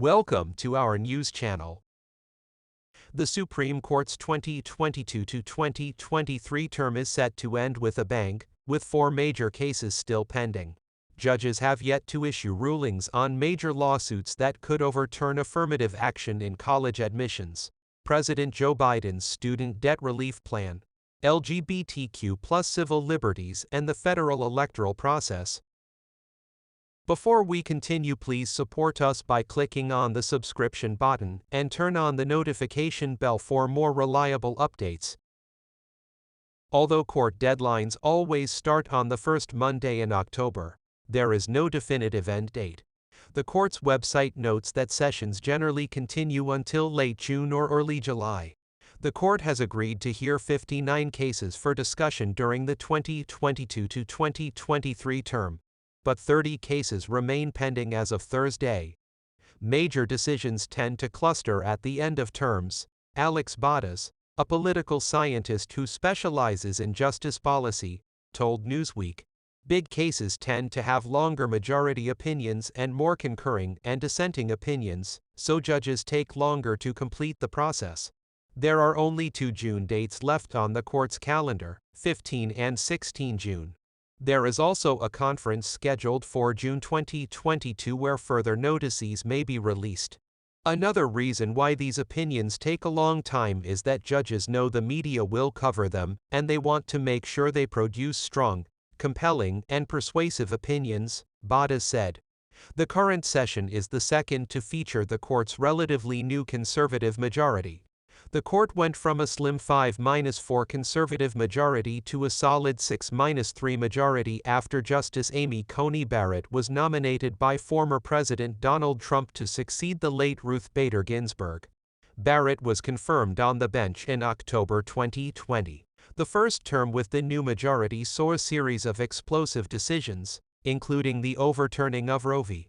Welcome to our news channel. The Supreme Court's 2022 to 2023 term is set to end with a bang, with 4 major cases still pending. Judges have yet to issue rulings on major lawsuits that could overturn affirmative action in college admissions, President Joe Biden's student debt relief plan, LGBTQ+ civil liberties, and the federal electoral process. Before we continue, please support us by clicking on the subscription button and turn on the notification bell for more reliable updates. Although court deadlines always start on the first Monday in October, there is no definitive end date. The court's website notes that sessions generally continue until late June or early July. The court has agreed to hear 59 cases for discussion during the 2022 to 2023 term, but 30 cases remain pending as of Thursday. Major decisions tend to cluster at the end of terms. Alex Bottas, a political scientist who specializes in justice policy, told Newsweek, "Big cases tend to have longer majority opinions and more concurring and dissenting opinions, so judges take longer to complete the process." There are only 2 June dates left on the court's calendar, 15 and 16 June. There is also a conference scheduled for June 2022 where further notices may be released. Another reason why these opinions take a long time is that judges know the media will cover them, and they want to make sure they produce strong, compelling, and persuasive opinions, Bottas said. The current session is the second to feature the court's relatively new conservative majority. The court went from a slim 5-4 conservative majority to a solid 6-3 majority after Justice Amy Coney Barrett was nominated by former President Donald Trump to succeed the late Ruth Bader Ginsburg. Barrett was confirmed on the bench in October 2020. The first term with the new majority saw a series of explosive decisions, including the overturning of Roe v.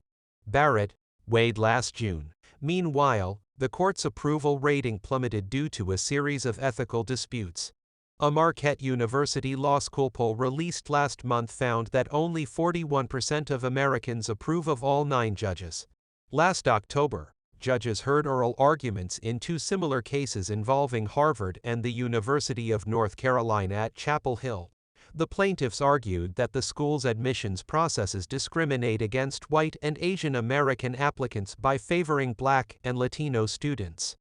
Wade last June. Meanwhile, the court's approval rating plummeted due to a series of ethical disputes. A Marquette University Law School poll released last month found that only 41% of Americans approve of all 9 judges. Last October, judges heard oral arguments in 2 similar cases involving Harvard and the University of North Carolina at Chapel Hill. The plaintiffs argued that the school's admissions processes discriminate against white and Asian American applicants by favoring Black and Latino students.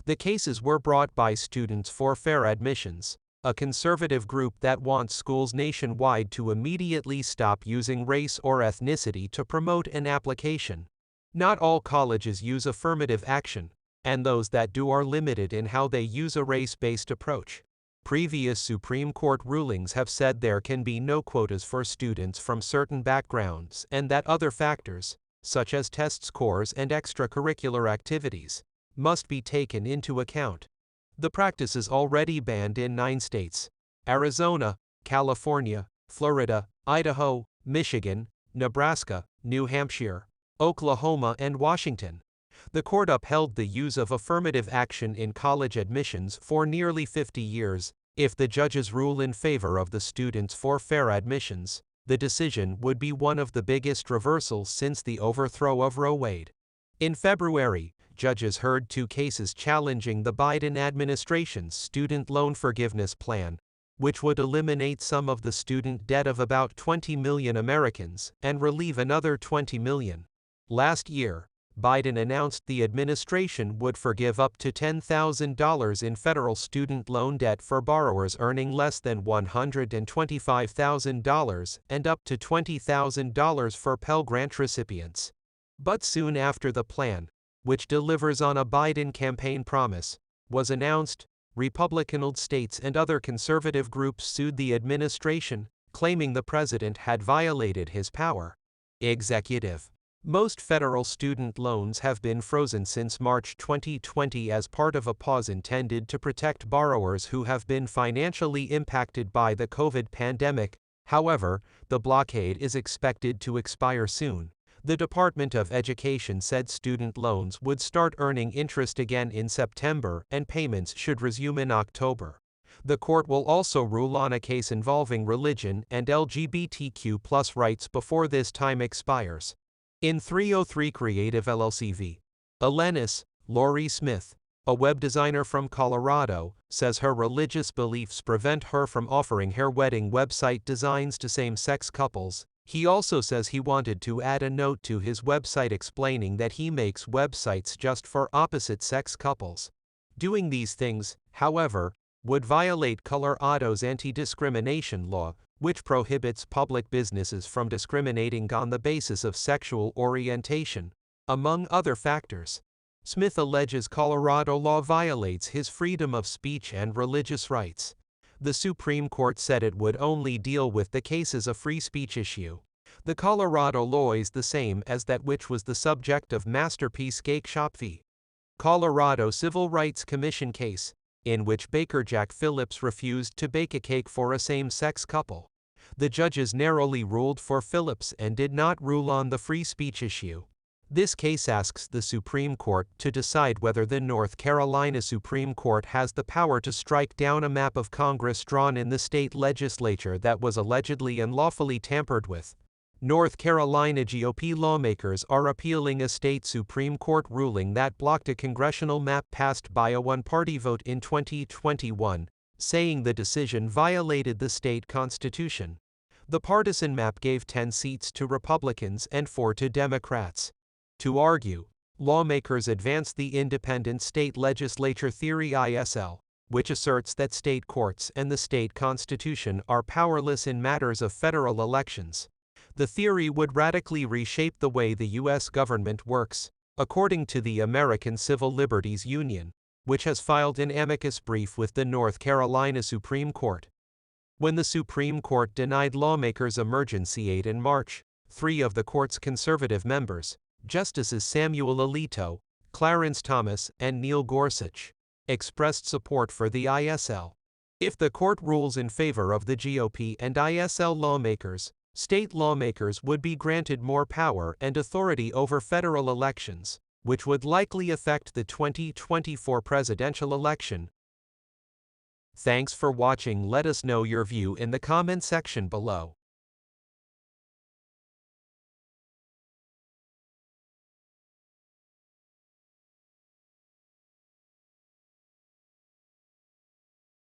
The cases were brought by Students for Fair Admissions, a conservative group that wants schools nationwide to immediately stop using race or ethnicity to promote an application. Not all colleges use affirmative action, and those that do are limited in how they use a race-based approach. Previous Supreme Court rulings have said there can be no quotas for students from certain backgrounds and that other factors, such as test scores and extracurricular activities, must be taken into account. The practice is already banned in 9 states: Arizona, California, Florida, Idaho, Michigan, Nebraska, New Hampshire, Oklahoma, and Washington. The court upheld the use of affirmative action in college admissions for nearly 50 years. If the judges rule in favor of the Students for Fair Admissions, the decision would be one of the biggest reversals since the overthrow of Roe v. Wade. In February, judges heard 2 cases challenging the Biden administration's student loan forgiveness plan, which would eliminate some of the student debt of about 20 million Americans and relieve another 20 million. Last year, Biden announced the administration would forgive up to $10,000 in federal student loan debt for borrowers earning less than $125,000 and up to $20,000 for Pell Grant recipients. But soon after the plan, which delivers on a Biden campaign promise, was announced, Republican states and other conservative groups sued the administration, claiming the president had violated his power. Executive. Most federal student loans have been frozen since March 2020 as part of a pause intended to protect borrowers who have been financially impacted by the COVID pandemic. However, the blockade is expected to expire soon. The Department of Education said student loans would start earning interest again in September and payments should resume in October. The court will also rule on a case involving religion and LGBTQ+ rights before this time expires. In 303 Creative LLC v. Elenis, Lori Smith, a web designer from Colorado, says her religious beliefs prevent her from offering her wedding website designs to same-sex couples. He also says he wanted to add a note to his website explaining that he makes websites just for opposite-sex couples. Doing these things, however, would violate Colorado's anti-discrimination law, which prohibits public businesses from discriminating on the basis of sexual orientation, among other factors. Smith alleges Colorado law violates his freedom of speech and religious rights. The Supreme Court said it would only deal with the cases of free speech issue. The Colorado law is the same as that which was the subject of Masterpiece Cake Shop v. Colorado Civil Rights Commission case, in which baker Jack Phillips refused to bake a cake for a same-sex couple. The judges narrowly ruled for Phillips and did not rule on the free speech issue. This case asks the Supreme Court to decide whether the North Carolina Supreme Court has the power to strike down a map of Congress drawn in the state legislature that was allegedly unlawfully tampered with. North Carolina GOP lawmakers are appealing a state Supreme Court ruling that blocked a congressional map passed by a one-party vote in 2021, saying the decision violated the state constitution. The partisan map gave 10 seats to Republicans and 4 to Democrats. To argue, lawmakers advanced the independent state legislature theory ISL, which asserts that state courts and the state constitution are powerless in matters of federal elections. The theory would radically reshape the way the U.S. government works, according to the American Civil Liberties Union, which has filed an amicus brief with the North Carolina Supreme Court. When the Supreme Court denied lawmakers emergency aid in March, 3 of the court's conservative members, Justices Samuel Alito, Clarence Thomas, and Neil Gorsuch, expressed support for the ISL. If the court rules in favor of the GOP and ISL lawmakers, state lawmakers would be granted more power and authority over federal elections, which would likely affect the 2024 presidential election. Thanks for watching. Let us know your view in the comment section below.